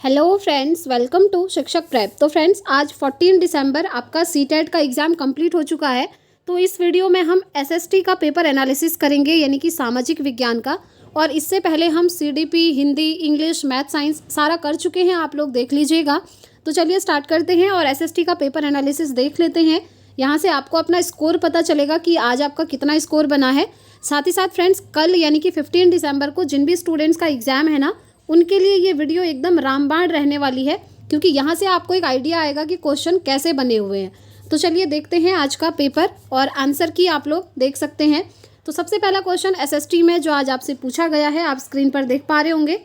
Hello friends, welcome to शिक्षक prep. तो friends, आज 14 दिसंबर आपका सीटेट का एग्ज़ाम कंप्लीट हो चुका है। तो इस वीडियो में हम एसएसटी का पेपर एनालिसिस करेंगे, यानी कि सामाजिक विज्ञान का। और इससे पहले हम CDP, Hindi, English, math, science सारा कर चुके हैं, आप लोग देख लीजिएगा। तो चलिए स्टार्ट करते हैं और एसएसटी का पेपर एनालिसिस देख लेते हैं। यहाँ से आपको अपना स्कोर पता चलेगा कि आज आपका कितना स्कोर बना है। साथ ही साथ फ्रेंड्स, कल यानी कि 15 दिसंबर को जिन भी स्टूडेंट्स का एग्ज़ाम है ना, उनके लिए ये वीडियो एकदम रामबाण रहने वाली है, क्योंकि यहाँ से आपको एक आइडिया आएगा कि क्वेश्चन कैसे बने हुए हैं। तो चलिए देखते हैं आज का पेपर और आंसर की आप लोग देख सकते हैं। तो सबसे पहला क्वेश्चन एसएसटी में जो आज आपसे पूछा गया है, आप स्क्रीन पर देख पा रहे होंगे,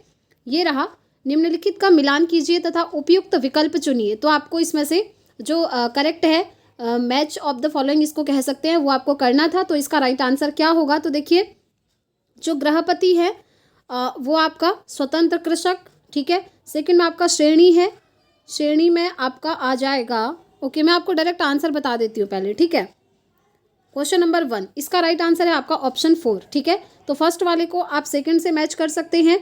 ये रहा। निम्नलिखित का मिलान कीजिए तथा उपयुक्त विकल्प चुनिए। तो आपको इसमें से जो करेक्ट है, मैच ऑफ द फॉलोइंग इसको कह सकते हैं, वो आपको करना था। तो इसका राइट आंसर क्या होगा? तो देखिए, जो गृहपति है वो आपका स्वतंत्र कृषक, ठीक है। सेकंड में आपका श्रेणी है, श्रेणी में आपका आ जाएगा, ओके, मैं आपको डायरेक्ट आंसर बता देती हूँ पहले, ठीक है। क्वेश्चन नंबर 1, इसका राइट आंसर है आपका ऑप्शन 4, ठीक है। तो फर्स्ट वाले को आप सेकंड से मैच कर सकते हैं,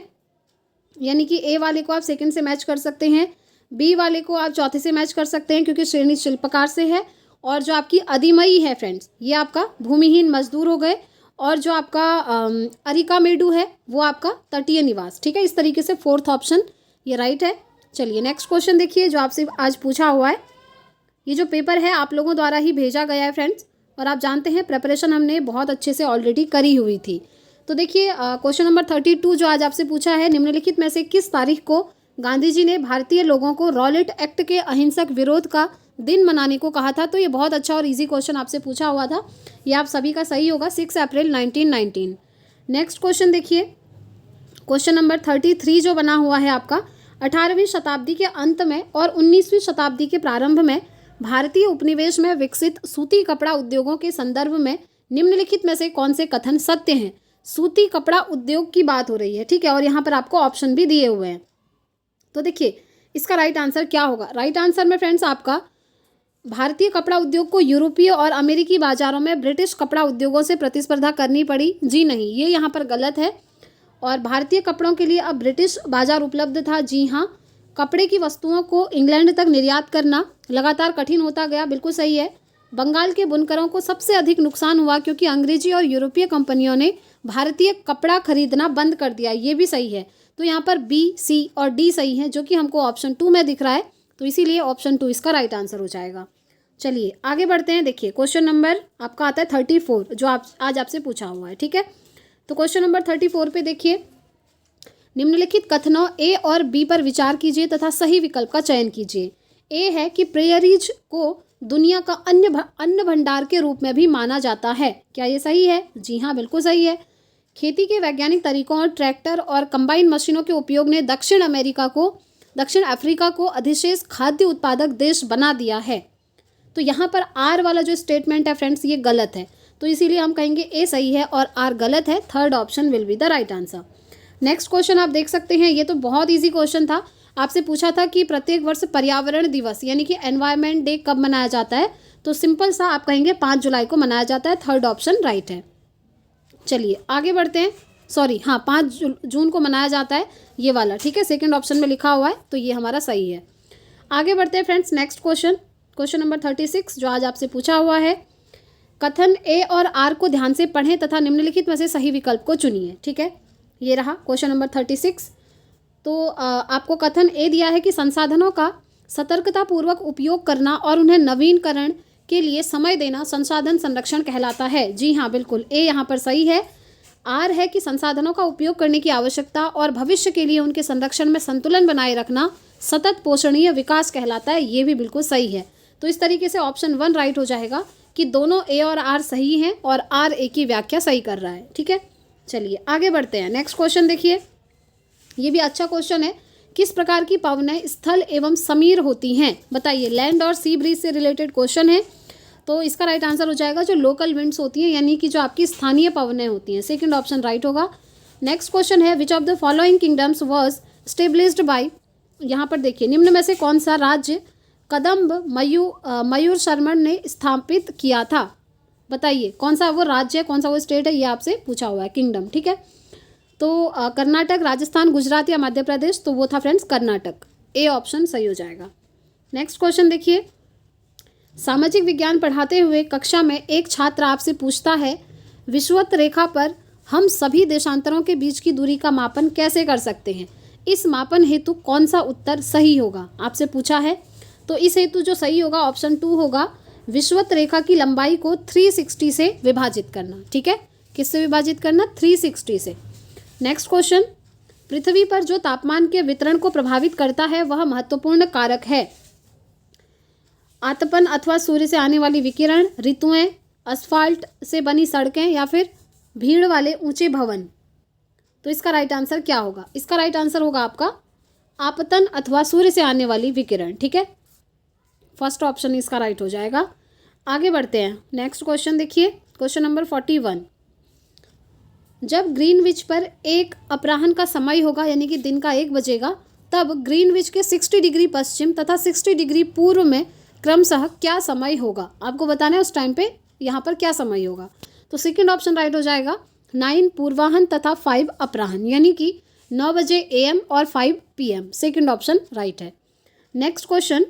यानी कि ए वाले को आप सेकंड से मैच कर सकते हैं, बी वाले को आप चौथे से मैच कर सकते हैं क्योंकि श्रेणी शिल्पकार से है। और जो आपकी अधिमयी है फ्रेंड्स, ये आपका भूमिहीन मजदूर हो गए। और जो आपका अरिका मेडू है वो आपका तटीय निवास, ठीक है। इस तरीके से फोर्थ ऑप्शन ये राइट है। चलिए नेक्स्ट क्वेश्चन देखिए, जो आपसे आज पूछा हुआ है। ये जो पेपर है आप लोगों द्वारा ही भेजा गया है फ्रेंड्स, और आप जानते हैं प्रिपरेशन हमने बहुत अच्छे से ऑलरेडी करी हुई थी। तो देखिए क्वेश्चन नंबर 32 जो आज आपसे पूछा है, निम्नलिखित में से किस तारीख को गांधी जी ने भारतीय लोगों को रॉलेट एक्ट के अहिंसक विरोध का दिन मनाने को कहा था? तो ये बहुत अच्छा और इजी क्वेश्चन आपसे पूछा हुआ था, ये आप सभी का सही होगा, 6 अप्रैल 1919। नेक्स्ट क्वेश्चन देखिए, क्वेश्चन नंबर 33 जो बना हुआ है आपका, 18वीं शताब्दी के अंत में और 19वीं शताब्दी के प्रारंभ में भारतीय उपनिवेश में विकसित सूती कपड़ा उद्योगों के संदर्भ में निम्नलिखित में से कौन से कथन सत्य हैं? सूती कपड़ा उद्योग की बात हो रही है, ठीक है, और यहाँ पर आपको ऑप्शन भी दिए हुए हैं। तो देखिए इसका राइट आंसर क्या होगा? राइट आंसर में फ्रेंड्स आपका, भारतीय कपड़ा उद्योग को यूरोपीय और अमेरिकी बाजारों में ब्रिटिश कपड़ा उद्योगों से प्रतिस्पर्धा करनी पड़ी। जी नहीं, ये यहाँ पर गलत है। और भारतीय कपड़ों के लिए अब ब्रिटिश बाजार उपलब्ध था। जी हाँ, कपड़े की वस्तुओं को इंग्लैंड तक निर्यात करना लगातार कठिन होता गया, बिल्कुल सही है। बंगाल के बुनकरों को सबसे अधिक नुकसान हुआ क्योंकि अंग्रेजी और यूरोपीय कंपनियों ने भारतीय कपड़ा खरीदना बंद कर दिया, ये भी सही है। तो यहाँ पर बी, सी और डी सही है, जो कि हमको ऑप्शन 2 में दिख रहा है। तो इसीलिए ऑप्शन 2 इसका राइट आंसर हो जाएगा। चलिए आगे बढ़ते हैं। देखिए क्वेश्चन नंबर आपका आता है 34, जो आज आपसे पूछा हुआ है, ठीक है। तो क्वेश्चन नंबर 34 पे देखिए, निम्नलिखित कथनों ए और बी पर विचार कीजिए तथा सही विकल्प का चयन कीजिए। ए है कि प्रेयरीज को दुनिया का अन्न भंडार के रूप में भी माना जाता है, क्या ये सही है? जी हाँ, बिल्कुल सही है। खेती के वैज्ञानिक तरीकों और ट्रैक्टर और कंबाइन मशीनों के उपयोग ने दक्षिण अफ्रीका को अधिशेष खाद्य उत्पादक देश बना दिया है। तो यहाँ पर आर वाला जो स्टेटमेंट है फ्रेंड्स, ये गलत है, तो इसीलिए हम कहेंगे ए सही है और आर गलत है। Third option will be the right answer. Next question आप देख सकते हैं, ये तो बहुत इजी क्वेश्चन था। आपसे पूछा था कि प्रत्येक वर्ष पर्यावरण दिवस यानी कि एनवायरनमेंट डे कब मनाया जाता है? तो सिंपल सा आप कहेंगे 5 जुलाई को मनाया जाता है। थर्ड ऑप्शन राइट है। चलिए आगे बढ़ते हैं। सॉरी, हाँ, 5 जून को मनाया जाता है, ये वाला, ठीक है, सेकेंड ऑप्शन में लिखा हुआ है, तो ये हमारा सही है। आगे बढ़ते हैं friends. Next question, question number 36 जो आज आपसे पूछा हुआ है, कथन ए और आर को ध्यान से पढ़ें तथा निम्नलिखित में से सही विकल्प को चुनिए, ठीक है। ये रहा क्वेश्चन नंबर 36। तो आपको कथन ए दिया है कि संसाधनों का सतर्कतापूर्वक उपयोग करना और उन्हें नवीनीकरण के लिए समय देना संसाधन संरक्षण कहलाता है। जी हाँ, बिल्कुल, ए यहाँ पर सही है। आर है कि संसाधनों का उपयोग करने की आवश्यकता और भविष्य के लिए उनके संरक्षण में संतुलन बनाए रखना सतत पोषणीय विकास कहलाता है, ये भी बिल्कुल सही है। तो इस तरीके से ऑप्शन 1 राइट हो जाएगा कि दोनों ए और आर सही हैं और आर ए की व्याख्या सही कर रहा है, ठीक है। चलिए आगे बढ़ते हैं। नेक्स्ट क्वेश्चन देखिए, ये भी अच्छा क्वेश्चन है। किस प्रकार की पवनें स्थल एवं समीर होती हैं? बताइए, लैंड और सी ब्रीज से रिलेटेड क्वेश्चन है। तो इसका राइट आंसर हो जाएगा जो लोकल विंड्स होती हैं, यानी कि जो आपकी स्थानीय पवनें होती हैं। सेकंड ऑप्शन राइट होगा। नेक्स्ट क्वेश्चन है, which of the following kingdoms was established bye, यहाँ पर देखिए, निम्न में से कौन सा राज्य कदम्ब मयूर शर्मन ने स्थापित किया था? बताइए कौन सा वो राज्य है, कौन सा वो स्टेट है, ये आपसे पूछा हुआ है, किंगडम, ठीक है। तो कर्नाटक, राजस्थान, गुजरात या मध्य प्रदेश? तो वो था फ्रेंड्स कर्नाटक। ए ऑप्शन सही हो जाएगा। नेक्स्ट क्वेश्चन देखिए, सामाजिक विज्ञान पढ़ाते हुए कक्षा में एक छात्र आपसे पूछता है, विषुवत रेखा पर हम सभी देशांतरों के बीच की दूरी का मापन कैसे कर सकते हैं? इस मापन हेतु कौन सा उत्तर सही होगा, आपसे पूछा है। तो इस हेतु जो सही होगा ऑप्शन 2 होगा, विषुवत रेखा की लंबाई को 360 से विभाजित करना। ठीक है, किससे विभाजित करना? 360 से। नेक्स्ट क्वेश्चन, पृथ्वी पर जो तापमान के वितरण को प्रभावित करता है वह महत्वपूर्ण कारक है। आतपन अथवा सूर्य से आने वाली विकिरण, ऋतुएं, असफाल्ट से बनी सड़कें या फिर भीड़ वाले ऊंचे भवन। तो इसका राइट आंसर क्या होगा? इसका राइट आंसर होगा आपका आपतन अथवा सूर्य से आने वाली विकिरण। ठीक है, फर्स्ट ऑप्शन इसका राइट हो जाएगा। आगे बढ़ते हैं, नेक्स्ट क्वेश्चन देखिए, क्वेश्चन नंबर 41। जब ग्रीनविच पर 1 अपराह्न का समय होगा यानी कि दिन का 1 बजेगा, तब ग्रीनविच के 60 डिग्री पश्चिम तथा 60 डिग्री पूर्व में क्रमशः क्या समय होगा? आपको बताना है उस टाइम पे यहाँ पर क्या समय होगा। तो सेकंड ऑप्शन राइट हो जाएगा, 9 पूर्वाह्न तथा 5 अपराह्न, यानी कि 9 बजे AM और 5 PM। सेकंड ऑप्शन राइट है। नेक्स्ट क्वेश्चन,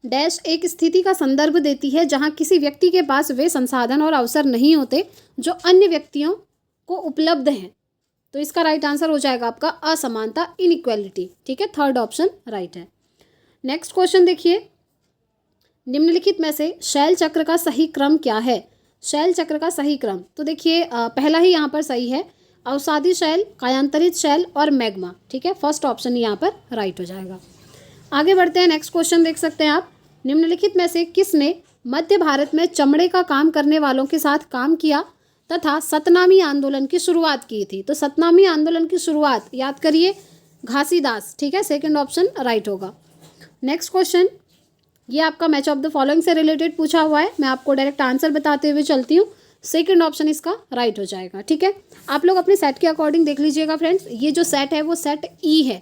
डैश एक स्थिति का संदर्भ देती है जहाँ किसी व्यक्ति के पास वे संसाधन और अवसर नहीं होते जो अन्य व्यक्तियों को उपलब्ध हैं। तो इसका राइट आंसर हो जाएगा आपका असमानता, इनइक्वालिटी। ठीक है, थर्ड ऑप्शन राइट है। नेक्स्ट क्वेश्चन देखिए, निम्नलिखित में से शैल चक्र का सही क्रम क्या है? शैल चक्र का सही क्रम, तो देखिए पहला ही यहाँ पर सही है, अवसादी शैल, कायांतरित शैल और मैग्मा। ठीक है, फर्स्ट ऑप्शन यहाँ पर राइट हो जाएगा। आगे बढ़ते हैं, नेक्स्ट क्वेश्चन देख सकते हैं आप, निम्नलिखित में से किसने मध्य भारत में चमड़े का काम करने वालों के साथ काम किया तथा सतनामी आंदोलन की शुरुआत की थी? तो सतनामी आंदोलन की शुरुआत याद करिए, घासीदास। ठीक है, सेकंड ऑप्शन राइट होगा। नेक्स्ट क्वेश्चन, ये आपका मैच ऑफ द फॉलोइंग से रिलेटेड पूछा हुआ है, मैं आपको डायरेक्ट आंसर बताते हुए चलती हूँ। सेकंड ऑप्शन इसका राइट हो जाएगा। ठीक है, आप लोग अपने सेट के अकॉर्डिंग देख लीजिएगा फ्रेंड्स। ये जो सेट है वो सेट ई है।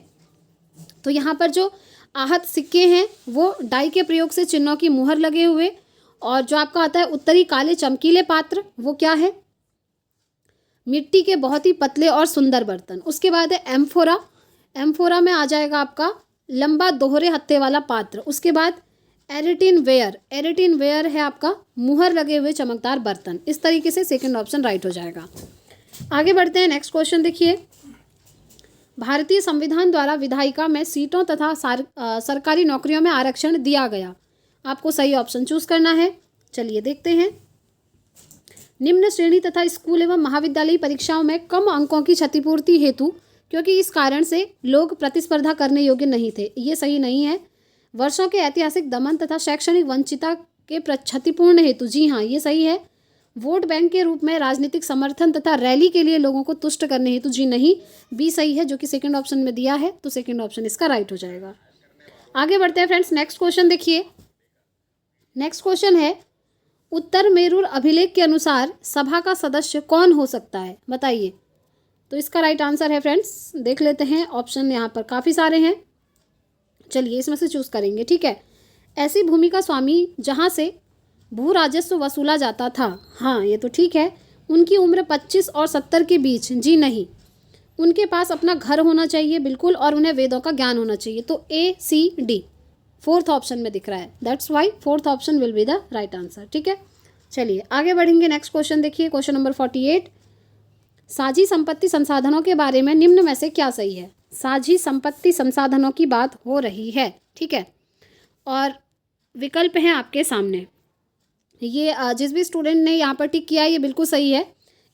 तो यहाँ पर जो आहत सिक्के हैं वो डाई के प्रयोग से चिन्हों की मुहर लगे हुए, और जो आपका आता है उत्तरी काले चमकीले पात्र, वो क्या है? मिट्टी के बहुत ही पतले और सुंदर बर्तन। उसके बाद है एम्फोरा, एम्फोरा में आ जाएगा आपका लंबा दोहरे हत्थे वाला पात्र। उसके बाद एरिटिन वेयर, एरिटिन वेयर है आपका मुहर लगे हुए चमकदार बर्तन। इस तरीके से सेकंड ऑप्शन राइट हो जाएगा। आगे बढ़ते हैं, नेक्स्ट क्वेश्चन देखिए, भारतीय संविधान द्वारा विधायिका में सीटों तथा सरकारी नौकरियों में आरक्षण दिया गया। आपको सही ऑप्शन चूज करना है। चलिए देखते हैं, निम्न श्रेणी तथा स्कूल एवं महाविद्यालयी परीक्षाओं में कम अंकों की क्षतिपूर्ति हेतु, क्योंकि इस कारण से लोग प्रतिस्पर्धा करने योग्य नहीं थे, ये सही नहीं है। वर्षों के ऐतिहासिक दमन तथा शैक्षणिक वंचितता के क्षतिपूर्ण हेतु, जी हाँ ये सही है। वोट बैंक के रूप में राजनीतिक समर्थन तथा रैली के लिए लोगों को तुष्ट करने हेतु, जी नहीं, बी सही है जो कि सेकंड ऑप्शन में दिया है। तो सेकंड ऑप्शन इसका राइट हो जाएगा। आगे बढ़ते हैं फ्रेंड्स, नेक्स्ट क्वेश्चन देखिए, नेक्स्ट क्वेश्चन है, उत्तर मेरूर अभिलेख के अनुसार सभा का सदस्य कौन हो सकता है, बताइए। तो इसका राइट आंसर है फ्रेंड्स, देख लेते हैं, ऑप्शन यहाँ पर काफ़ी सारे हैं, चलिए इसमें से चूज करेंगे। ठीक है, ऐसी भूमि का स्वामी जहाँ से भू राजस्व वसूला जाता था, हाँ ये तो ठीक है। उनकी उम्र 25 और 70 के बीच, जी नहीं। उनके पास अपना घर होना चाहिए बिल्कुल, और उन्हें वेदों का ज्ञान होना चाहिए। तो ACD फोर्थ ऑप्शन में दिख रहा है, that's why fourth option will be the right answer. ठीक है, चलिए आगे बढ़ेंगे। नेक्स्ट क्वेश्चन देखिए, क्वेश्चन नंबर 48, साझी संपत्ति संसाधनों के बारे में निम्न में से क्या सही है? साझी संपत्ति संसाधनों की बात हो रही है। ठीक है, और विकल्प हैं आपके सामने। ये जिस भी स्टूडेंट ने यहाँ पर टिक किया है ये बिल्कुल सही है।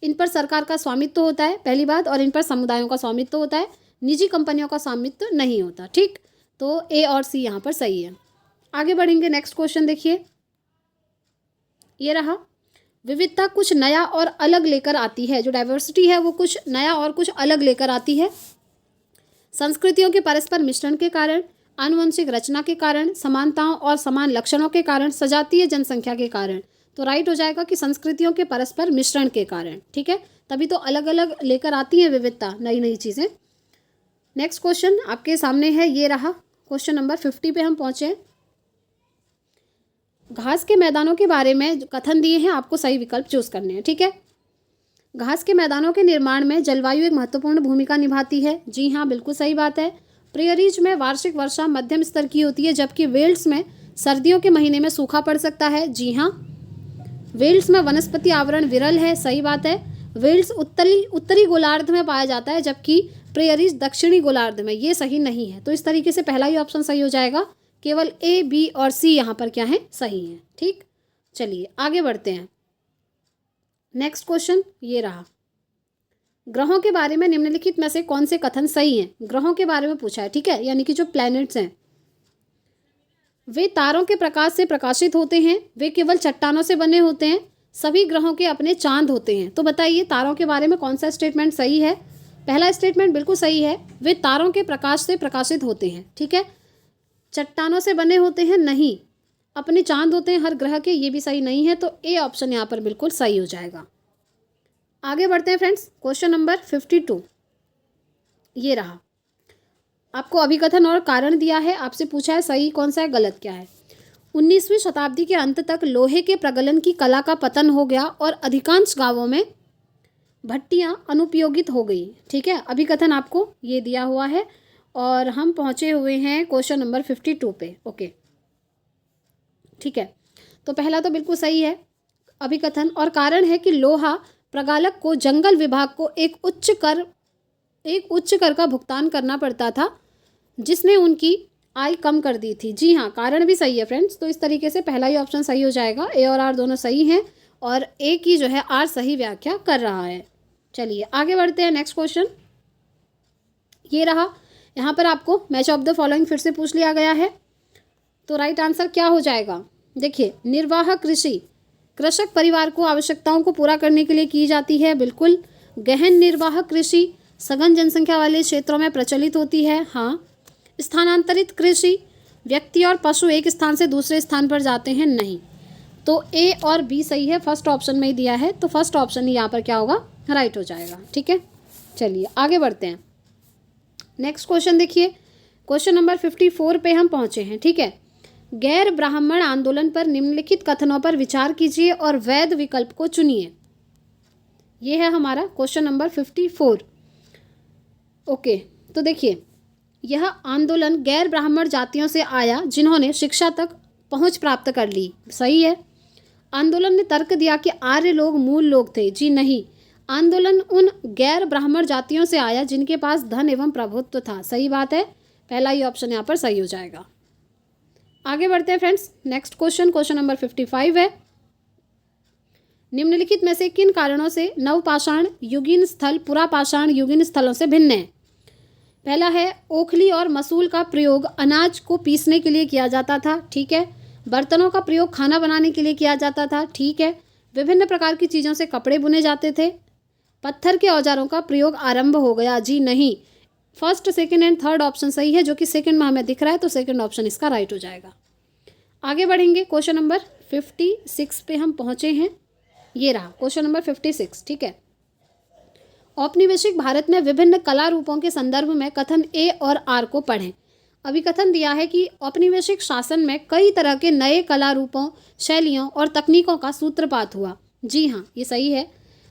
इन पर सरकार का स्वामित्व होता है पहली बात, और इन पर समुदायों का स्वामित्व होता है, निजी कंपनियों का स्वामित्व नहीं होता। ठीक, तो A और C यहाँ पर सही है। आगे बढ़ेंगे, नेक्स्ट क्वेश्चन देखिए, ये रहा, विविधता कुछ नया और अलग लेकर आती है, जो डाइवर्सिटी है वो कुछ नया और कुछ अलग लेकर आती है। संस्कृतियों के परस्पर मिश्रण के कारण, आनुवंशिक रचना के कारण, समानताओं और समान लक्षणों के कारण, सजातीय जनसंख्या के कारण। तो राइट हो जाएगा कि संस्कृतियों के परस्पर मिश्रण के कारण। ठीक है, तभी तो अलग अलग लेकर आती हैं विविधता, नई नई चीज़ें। नेक्स्ट क्वेश्चन आपके सामने है, ये रहा क्वेश्चन नंबर 50 पे हम पहुँचे। घास के मैदानों के बारे में कथन दिए हैं, आपको सही विकल्प चूज करने हैं। ठीक है, घास के मैदानों के निर्माण में जलवायु एक महत्वपूर्ण भूमिका निभाती है, जी हाँ बिल्कुल सही बात है। प्रेयरीज में वार्षिक वर्षा मध्यम स्तर की होती है, जबकि वेल्स में सर्दियों के महीने में सूखा पड़ सकता है। जी हाँ, वेल्स में वनस्पति आवरण विरल है, सही बात है। वेल्स उत्तरी गोलार्ध में पाया जाता है, जबकि प्रेयरीज दक्षिणी गोलार्ध में। ये सही नहीं है, तो इस तरीके से पहला ही ऑप्शन सही हो जाएगा। केवल ए, बी और सी यहाँ पर क्या है, सही है। ठीक, चलिए आगे बढ़ते हैं। नेक्स्ट क्वेश्चन ये रहा, ग्रहों के बारे में निम्नलिखित में से कौन से कथन सही हैं। ग्रहों के बारे में पूछा है, ठीक है, यानी कि जो प्लैनेट्स हैं वे तारों के प्रकाश से प्रकाशित होते हैं, वे केवल चट्टानों से बने होते हैं, सभी ग्रहों के अपने चांद होते हैं। तो बताइए तारों के बारे में कौन सा स्टेटमेंट सही है। पहला स्टेटमेंट बिल्कुल सही है, वे तारों के प्रकाश से प्रकाशित होते हैं। ठीक है, चट्टानों से बने होते हैं, नहीं, अपने चांद होते हैं हर ग्रह के, ये भी सही नहीं है। तो ए ऑप्शन यहाँ पर बिल्कुल सही हो जाएगा। आगे बढ़ते हैं फ्रेंड्स, क्वेश्चन नंबर 52 ये रहा। आपको अभिकथन और कारण दिया है, आपसे पूछा है सही कौन सा है, गलत क्या है। 19वीं शताब्दी के अंत तक लोहे के प्रगलन की कला का पतन हो गया और अधिकांश गांवों में भट्टियां अनुपयोगित हो गई। ठीक है, अभिकथन आपको ये दिया हुआ है और हम पहुंचे हुए हैं क्वेश्चन नंबर 52 पे। ओके, ठीक है, तो पहला तो बिल्कुल सही है अभिकथन, और कारण है कि लोहा प्रगालक को जंगल विभाग को एक उच्च कर का भुगतान करना पड़ता था, जिसने उनकी आय कम कर दी थी। जी हाँ, कारण भी सही है फ्रेंड्स। तो इस तरीके से पहला ही ऑप्शन सही हो जाएगा। ए और आर दोनों सही हैं और ए की जो है आर सही व्याख्या कर रहा है। चलिए आगे बढ़ते हैं। नेक्स्ट क्वेश्चन ये रहा, यहाँ पर आपको मैच ऑफ द फॉलोइंग फिर से पूछ लिया गया है, तो राइट आंसर क्या हो जाएगा। देखिए, निर्वाह कृषि कृषक परिवार को आवश्यकताओं को पूरा करने के लिए की जाती है, बिल्कुल। गहन निर्वाह कृषि सघन जनसंख्या वाले क्षेत्रों में प्रचलित होती है, हाँ। स्थानांतरित कृषि व्यक्ति और पशु एक स्थान से दूसरे स्थान पर जाते हैं, नहीं। तो ए और बी सही है, फर्स्ट ऑप्शन में ही दिया है, तो फर्स्ट ऑप्शन ही यहाँ पर क्या होगा, राइट हो जाएगा। ठीक है, चलिए आगे बढ़ते हैं। नेक्स्ट क्वेश्चन देखिए, क्वेश्चन नंबर 54 पे हम पहुँचे हैं। ठीक है, गैर ब्राह्मण आंदोलन पर निम्नलिखित कथनों पर विचार कीजिए और वैध विकल्प को चुनिए। ये है हमारा क्वेश्चन नंबर 54। ओके, तो देखिए, यह आंदोलन गैर ब्राह्मण जातियों से आया जिन्होंने शिक्षा तक पहुंच प्राप्त कर ली, सही है। आंदोलन ने तर्क दिया कि आर्य लोग मूल लोग थे, जी नहीं। आंदोलन उन गैर ब्राह्मण जातियों से आया जिनके पास धन एवं प्रभुत्व था, सही बात है। पहला ही ऑप्शन यहाँ पर सही हो जाएगा। आगे बढ़ते हैं friends. Next question, question number 55 है, निम्नलिखित में से किन कारणों से नवपाषाण युगीन स्थल पुरापाषाण युगीन स्थलों से भिन्न है। पहला है, ओखली और मसूल का प्रयोग अनाज को पीसने के लिए किया जाता था, ठीक है। बर्तनों का प्रयोग खाना बनाने के लिए किया जाता था, ठीक है। विभिन्न प्रकार की चीज़ों से कपड़े बुने जाते थे। पत्थर के औजारों का प्रयोग आरंभ हो गया, जी नहीं। First, second and third option सही है, जो कि सेकंड में हमें दिख रहा है, तो सेकंड ऑप्शन इसका राइट हो जाएगा। आगे बढ़ेंगे, क्वेश्चन नंबर 56 पे हम पहुँचे हैं। ये रहा क्वेश्चन नंबर 56, ठीक है। औपनिवेशिक भारत में विभिन्न कला रूपों के संदर्भ में कथन ए और आर को पढ़ें। अभी कथन दिया है कि औपनिवेशिक शासन में कई तरह के नए कला रूपों, शैलियों और तकनीकों का सूत्रपात हुआ। जी हाँ, ये सही है।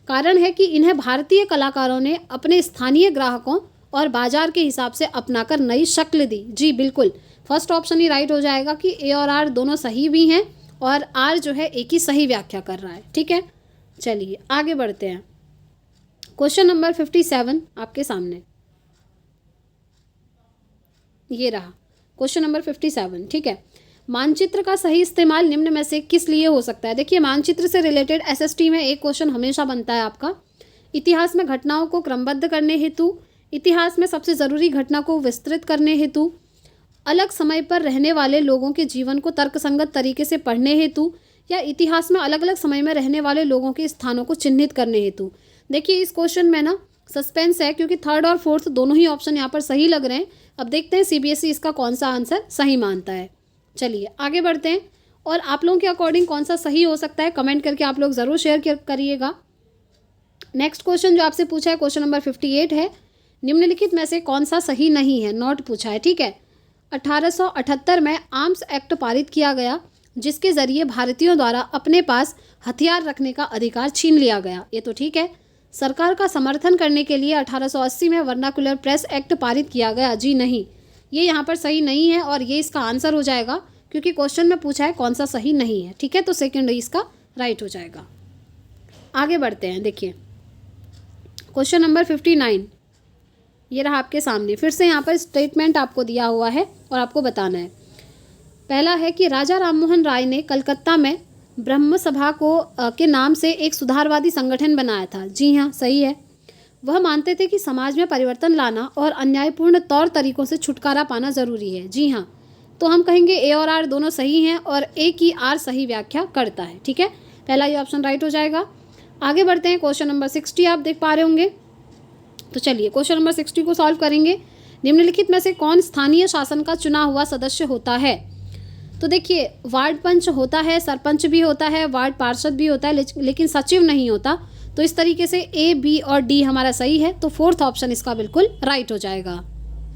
कारण है कि इन्हें भारतीय कलाकारों ने अपने स्थानीय ग्राहकों और बाजार के हिसाब से अपनाकर नई शक्ल दी। जी बिल्कुल, फर्स्ट ऑप्शन ही राइट हो जाएगा कि ए और आर दोनों सही भी हैं और आर जो है एक ही सही व्याख्या कर रहा है, ठीक है। चलिए आगे बढ़ते हैं। क्वेश्चन नंबर 57 आपके सामने, ये रहा क्वेश्चन नंबर 57, ठीक है। मानचित्र का सही इस्तेमाल निम्न में से किस लिए हो सकता है। देखिए, मानचित्र से रिलेटेड एसएसटी में एक क्वेश्चन हमेशा बनता है आपका। इतिहास में घटनाओं को क्रमबद्ध करने हेतु, इतिहास में सबसे ज़रूरी घटना को विस्तृत करने हेतु, अलग समय पर रहने वाले लोगों के जीवन को तर्कसंगत तरीके से पढ़ने हेतु, या इतिहास में अलग अलग समय में रहने वाले लोगों के स्थानों को चिन्हित करने हेतु। देखिए, इस क्वेश्चन में ना सस्पेंस है, क्योंकि थर्ड और फोर्थ दोनों ही ऑप्शन यहाँ पर सही लग रहे हैं। अब देखते हैं सीबीएसई इसका कौन सा आंसर सही मानता है। चलिए आगे बढ़ते हैं, और आप लोगों के अकॉर्डिंग कौन सा सही हो सकता है कमेंट करके आप लोग ज़रूर शेयर करिएगा। नेक्स्ट क्वेश्चन जो आपसे पूछा है क्वेश्चन नंबर 58 है, निम्नलिखित में से कौन सा सही नहीं है, नोट पूछा है, ठीक है। 1878 में आर्म्स एक्ट पारित किया गया, जिसके जरिए भारतीयों द्वारा अपने पास हथियार रखने का अधिकार छीन लिया गया, ये तो ठीक है। सरकार का समर्थन करने के लिए 1880 में वर्नाकुलर प्रेस एक्ट पारित किया गया, जी नहीं। ये यहाँ पर सही नहीं है और ये इसका आंसर हो जाएगा, क्योंकि क्वेश्चन में पूछा है कौन सा सही नहीं है। ठीक है, तो सेकंड इसका राइट हो जाएगा। आगे बढ़ते हैं। देखिए क्वेश्चन नंबर 59 ये रहा आपके सामने। फिर से यहाँ पर स्टेटमेंट आपको दिया हुआ है और आपको बताना है। पहला है कि राजा राममोहन राय ने कलकत्ता में ब्रह्म सभा के नाम से एक सुधारवादी संगठन बनाया था। जी हाँ, सही है। वह मानते थे कि समाज में परिवर्तन लाना और अन्यायपूर्ण तौर तरीकों से छुटकारा पाना ज़रूरी है। जी हाँ, तो हम कहेंगे ए और आर दोनों सही हैं और ए की आर सही व्याख्या करता है। ठीक है, पहला ये ऑप्शन राइट हो जाएगा। आगे बढ़ते हैं। क्वेश्चन नंबर 60 आप देख पा रहे होंगे। तो चलिए क्वेश्चन नंबर 60 को सॉल्व करेंगे। निम्नलिखित में से कौन स्थानीय शासन का चुना हुआ सदस्य होता है? तो देखिए वार्ड पंच होता है, सरपंच भी होता है, वार्ड पार्षद भी होता है, लेकिन सचिव नहीं होता। तो इस तरीके से ए, बी और डी हमारा सही है। तो फोर्थ ऑप्शन इसका बिल्कुल राइट हो जाएगा।